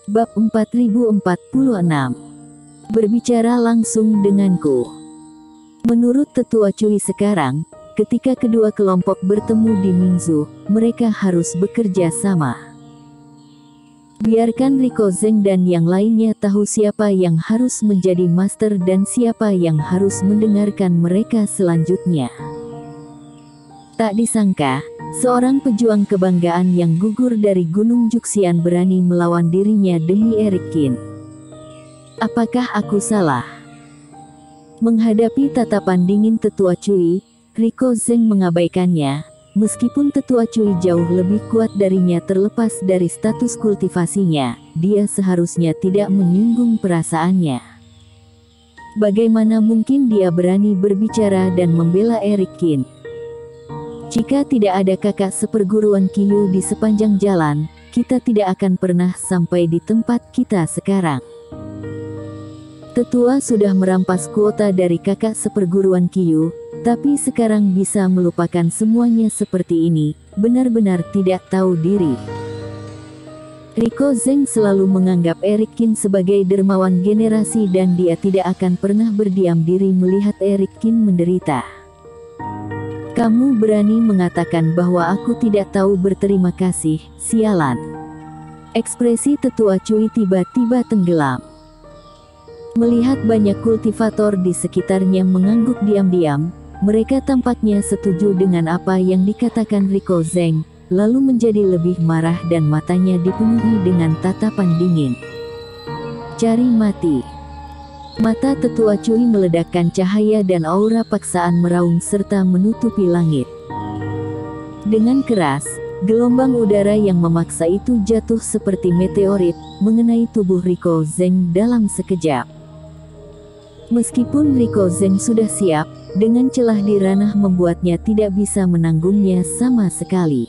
Bab 4046. Berbicara langsung denganku. Menurut Tetua Cui sekarang, ketika kedua kelompok bertemu di Mingzu, mereka harus bekerja sama. Biarkan Riko Zeng dan yang lainnya tahu siapa yang harus menjadi master dan siapa yang harus mendengarkan mereka selanjutnya. Tak disangka, seorang pejuang kebanggaan yang gugur dari Gunung Juxian berani melawan dirinya demi Eric Qin. Apakah aku salah? Menghadapi tatapan dingin Tetua Cui, Riko Zeng mengabaikannya, meskipun Tetua Cui jauh lebih kuat darinya terlepas dari status kultivasinya, dia seharusnya tidak menyinggung perasaannya. Bagaimana mungkin dia berani berbicara dan membela Eric Qin? Jika tidak ada kakak seperguruan Qiyu di sepanjang jalan, kita tidak akan pernah sampai di tempat kita sekarang. Tetua sudah merampas kuota dari kakak seperguruan Qiyu, tapi sekarang bisa melupakan semuanya seperti ini, benar-benar tidak tahu diri. Riko Zeng selalu menganggap Eric Qin sebagai dermawan generasi dan dia tidak akan pernah berdiam diri melihat Eric Qin menderita. Kamu berani mengatakan bahwa aku tidak tahu berterima kasih, sialan. Ekspresi Tetua Cui tiba-tiba tenggelam. Melihat banyak kultivator di sekitarnya mengangguk diam-diam, mereka tampaknya setuju dengan apa yang dikatakan Riko Zeng, lalu menjadi lebih marah dan matanya dipenuhi dengan tatapan dingin. Cari mati. Mata Tetua Cui meledakkan cahaya dan aura paksaan meraung serta menutupi langit. Dengan keras, gelombang udara yang memaksa itu jatuh seperti meteorit, mengenai tubuh Riko Zeng dalam sekejap. Meskipun Riko Zeng sudah siap, dengan celah di ranah membuatnya tidak bisa menanggungnya sama sekali.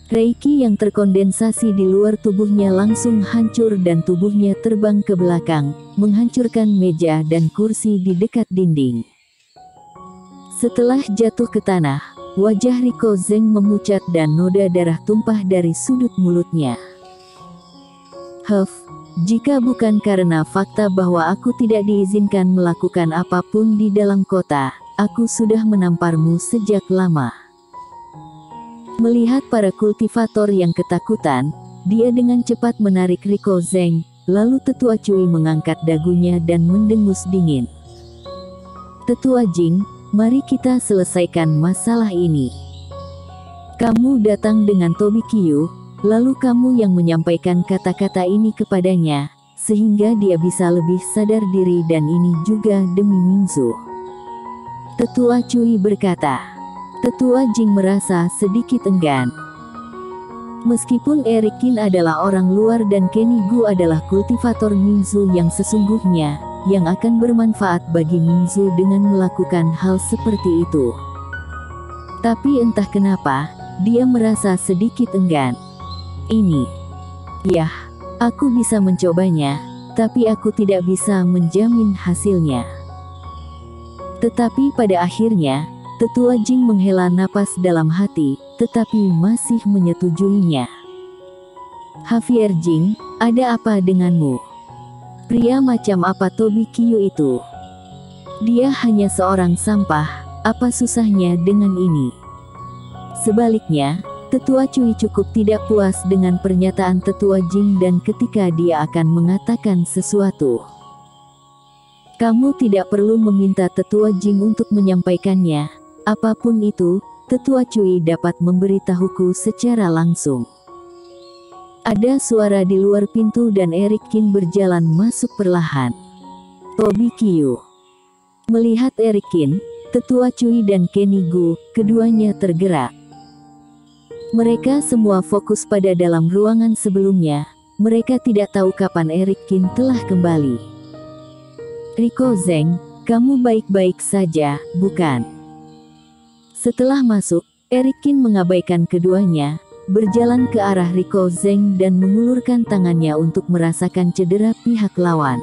Reiki yang terkondensasi di luar tubuhnya langsung hancur dan tubuhnya terbang ke belakang, menghancurkan meja dan kursi di dekat dinding. Setelah jatuh ke tanah, wajah Riko Zeng memucat dan noda darah tumpah dari sudut mulutnya. Jika bukan karena fakta bahwa aku tidak diizinkan melakukan apapun di dalam kota, aku sudah menamparmu sejak lama. Melihat para kultivator yang ketakutan, dia dengan cepat menarik Riko Zeng, lalu Tetua Cui mengangkat dagunya dan mendengus dingin. Tetua Jing, mari kita selesaikan masalah ini. Kamu datang dengan Tobi Qiyu, lalu kamu yang menyampaikan kata-kata ini kepadanya, sehingga dia bisa lebih sadar diri dan ini juga demi Mingzu. Tetua Cui berkata. Tetua Jing merasa sedikit enggan. Meskipun Eric Qin adalah orang luar dan Kenny Gu adalah kultivator Mingzu yang sesungguhnya, yang akan bermanfaat bagi Mingzu dengan melakukan hal seperti itu. Tapi entah kenapa, dia merasa sedikit enggan. Yah, aku bisa mencobanya, tapi aku tidak bisa menjamin hasilnya. Tetapi pada akhirnya, Tetua Jing menghela napas dalam hati, tetapi masih menyetujuinya. Javier Jing, ada apa denganmu? Pria macam apa Tobi Qiyu itu? Dia hanya seorang sampah, apa susahnya dengan ini? Sebaliknya, Tetua Cui cukup tidak puas dengan pernyataan Tetua Jing dan ketika dia akan mengatakan sesuatu. Kamu tidak perlu meminta Tetua Jing untuk menyampaikannya. Apapun itu, Tetua Cui dapat memberitahuku secara langsung. Ada suara di luar pintu dan Eric Qin berjalan masuk perlahan. Tobi Qiyu. Melihat Eric Qin, Tetua Cui dan Kenny Gu, keduanya tergerak. Mereka semua fokus pada dalam ruangan sebelumnya, mereka tidak tahu kapan Eric Qin telah kembali. Riko Zeng, kamu baik-baik saja, bukan? Setelah masuk, Eric Qin mengabaikan keduanya, berjalan ke arah Riko Zeng dan mengulurkan tangannya untuk merasakan cedera pihak lawan.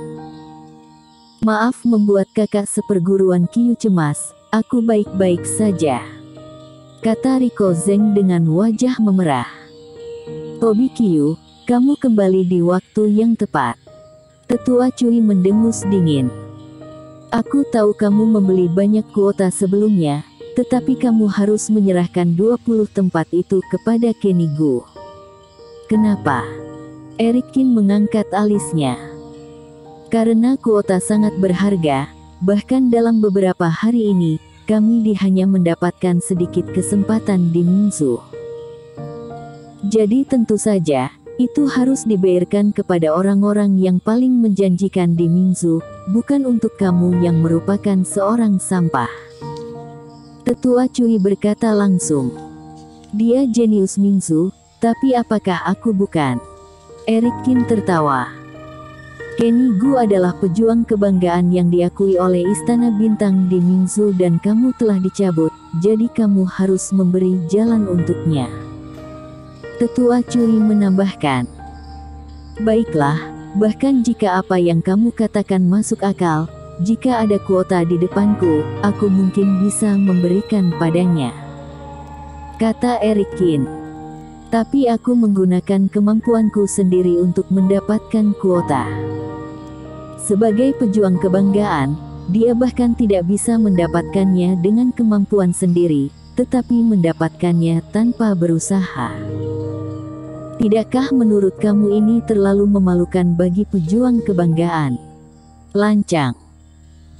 Maaf membuat kakak seperguruan Qiyu cemas, aku baik-baik saja, kata Riko Zeng dengan wajah memerah. Tobi Qiyu, Kamu kembali di waktu yang tepat. Tetua Cui mendengus dingin. Aku tahu kamu membeli banyak kuota sebelumnya, tetapi kamu harus menyerahkan 20 tempat itu kepada Kenny Gu. Kenapa? Eric Kin mengangkat alisnya. Karena kuota sangat berharga, bahkan dalam beberapa hari ini, kami hanya mendapatkan sedikit kesempatan di Mingzu. Jadi tentu saja, itu harus dibayarkan kepada orang-orang yang paling menjanjikan di Mingzu, bukan untuk kamu yang merupakan seorang sampah. Tetua Cui berkata langsung. Dia jenius Mingzu, tapi apakah aku bukan? Eric Kin tertawa. Kenny Gu adalah pejuang kebanggaan yang diakui oleh Istana Bintang di Mingzu dan kamu telah dicabut, jadi kamu harus memberi jalan untuknya. Tetua Cui menambahkan. Baiklah, bahkan jika apa yang kamu katakan masuk akal, jika ada kuota di depanku, aku mungkin bisa memberikan padanya. Kata Eric Kin. Tapi aku menggunakan kemampuanku sendiri untuk mendapatkan kuota. Sebagai pejuang kebanggaan, dia bahkan tidak bisa mendapatkannya dengan kemampuan sendiri, tetapi mendapatkannya tanpa berusaha. Tidakkah menurut kamu ini terlalu memalukan bagi pejuang kebanggaan? Lancang.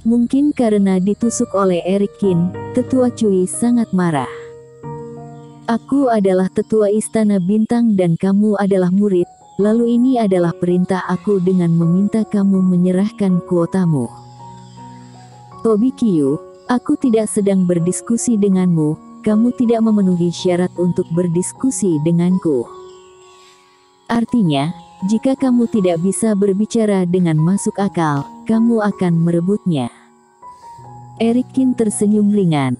Mungkin karena ditusuk oleh Eric Kin, Tetua Cui sangat marah. Aku adalah tetua Istana Bintang dan kamu adalah murid. Lalu ini adalah perintah aku dengan meminta kamu menyerahkan kuotamu. Tobi Qiu, aku tidak sedang berdiskusi denganmu, kamu tidak memenuhi syarat untuk berdiskusi denganku. Artinya, jika kamu tidak bisa berbicara dengan masuk akal, kamu akan merebutnya. Eric Kin tersenyum ringan.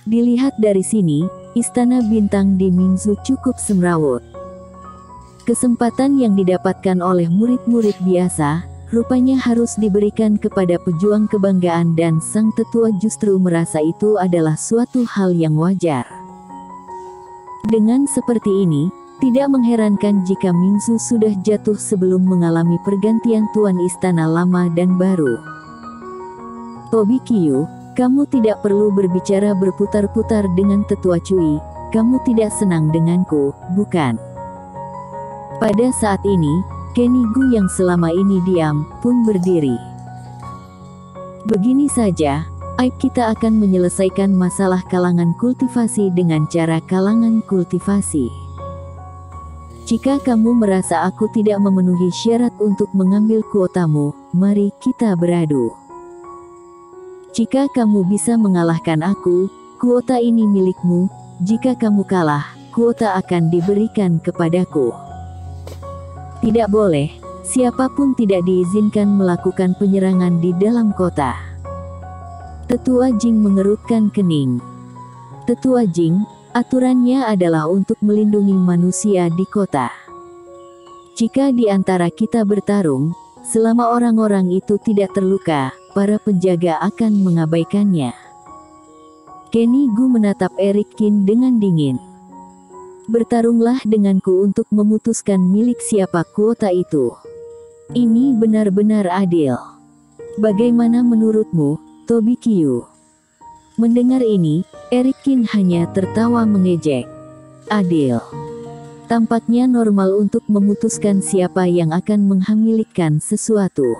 Dilihat dari sini, Istana Bintang di Mingzu cukup semrawut. Kesempatan yang didapatkan oleh murid-murid biasa, rupanya harus diberikan kepada pejuang kebanggaan dan sang tetua justru merasa itu adalah suatu hal yang wajar. Dengan seperti ini, tidak mengherankan jika Mingzu sudah jatuh sebelum mengalami pergantian tuan istana lama dan baru. Tobi Qiu, kamu tidak perlu berbicara berputar-putar dengan Tetua Cui, kamu tidak senang denganku, bukan? Pada saat ini, Kenny Gu yang selama ini diam, pun berdiri. Begini saja, aib kita akan menyelesaikan masalah kalangan kultivasi dengan cara kalangan kultivasi. Jika kamu merasa aku tidak memenuhi syarat untuk mengambil kuotamu, mari kita beradu. Jika kamu bisa mengalahkan aku, kuota ini milikmu, jika kamu kalah, kuota akan diberikan kepadaku. Tidak boleh, siapapun tidak diizinkan melakukan penyerangan di dalam kota. Tetua Jing mengerutkan kening. Tetua Jing, aturannya adalah untuk melindungi manusia di kota. Jika di antara kita bertarung, selama orang-orang itu tidak terluka, para penjaga akan mengabaikannya. Kenny Gu menatap Eric Kin dengan dingin. Bertarunglah denganku untuk memutuskan milik siapa kuota itu. Ini benar-benar adil. Bagaimana menurutmu, Tobi Qiu? Mendengar ini, Eric Kin hanya tertawa mengejek. Adil. Tampaknya normal untuk memutuskan siapa yang akan menghamilikkan sesuatu.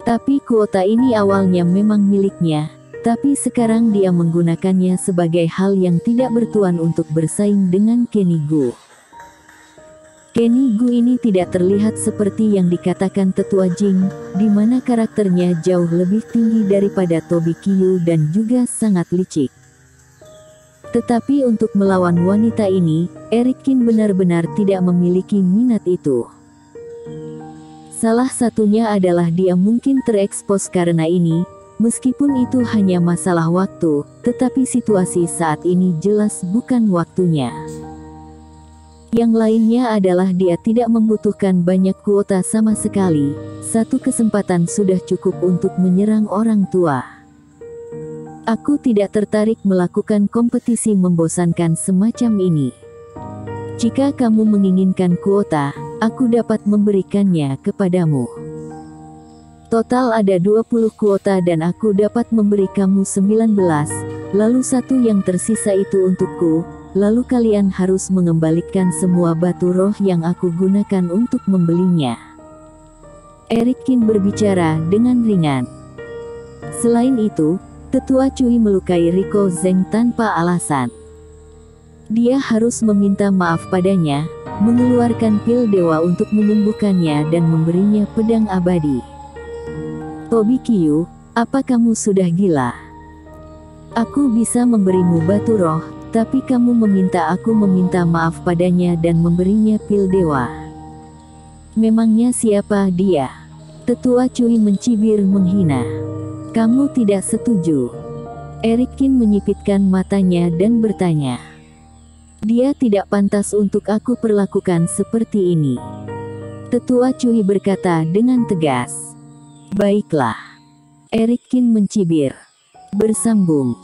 Tapi kuota ini awalnya memang miliknya. Tapi sekarang dia menggunakannya sebagai hal yang tidak bertuan untuk bersaing dengan Kenny Gu. Kenny Gu ini tidak terlihat seperti yang dikatakan Tetua Jing, di mana karakternya jauh lebih tinggi daripada Tobi Qiu dan juga sangat licik. Tetapi untuk melawan wanita ini, Eric Kin benar-benar tidak memiliki minat itu. Salah satunya adalah dia mungkin terekspos karena ini. Meskipun itu hanya masalah waktu, tetapi situasi saat ini jelas bukan waktunya. Yang lainnya adalah dia tidak membutuhkan banyak kuota sama sekali, satu kesempatan sudah cukup untuk menyerang orang tua. Aku tidak tertarik melakukan kompetisi membosankan semacam ini. Jika kamu menginginkan kuota, aku dapat memberikannya kepadamu. Total ada 20 kuota dan aku dapat memberi kamu 19, lalu satu yang tersisa itu untukku, lalu kalian harus mengembalikan semua batu roh yang aku gunakan untuk membelinya. Eric Kin berbicara dengan ringan. Selain itu, Tetua Cui melukai Riko Zeng tanpa alasan. Dia harus meminta maaf padanya, mengeluarkan pil dewa untuk menyembuhkannya dan memberinya pedang abadi. Tobi Qiu, apa kamu sudah gila? Aku bisa memberimu batu roh, tapi kamu meminta aku meminta maaf padanya dan memberinya pil dewa. Memangnya siapa dia? Tetua Cui mencibir menghina. Kamu tidak setuju? Eric Kin menyipitkan matanya dan bertanya. Dia tidak pantas untuk aku perlakukan seperti ini. Tetua Cui berkata dengan tegas. Baiklah. Eric Kin mencibir. Bersambung.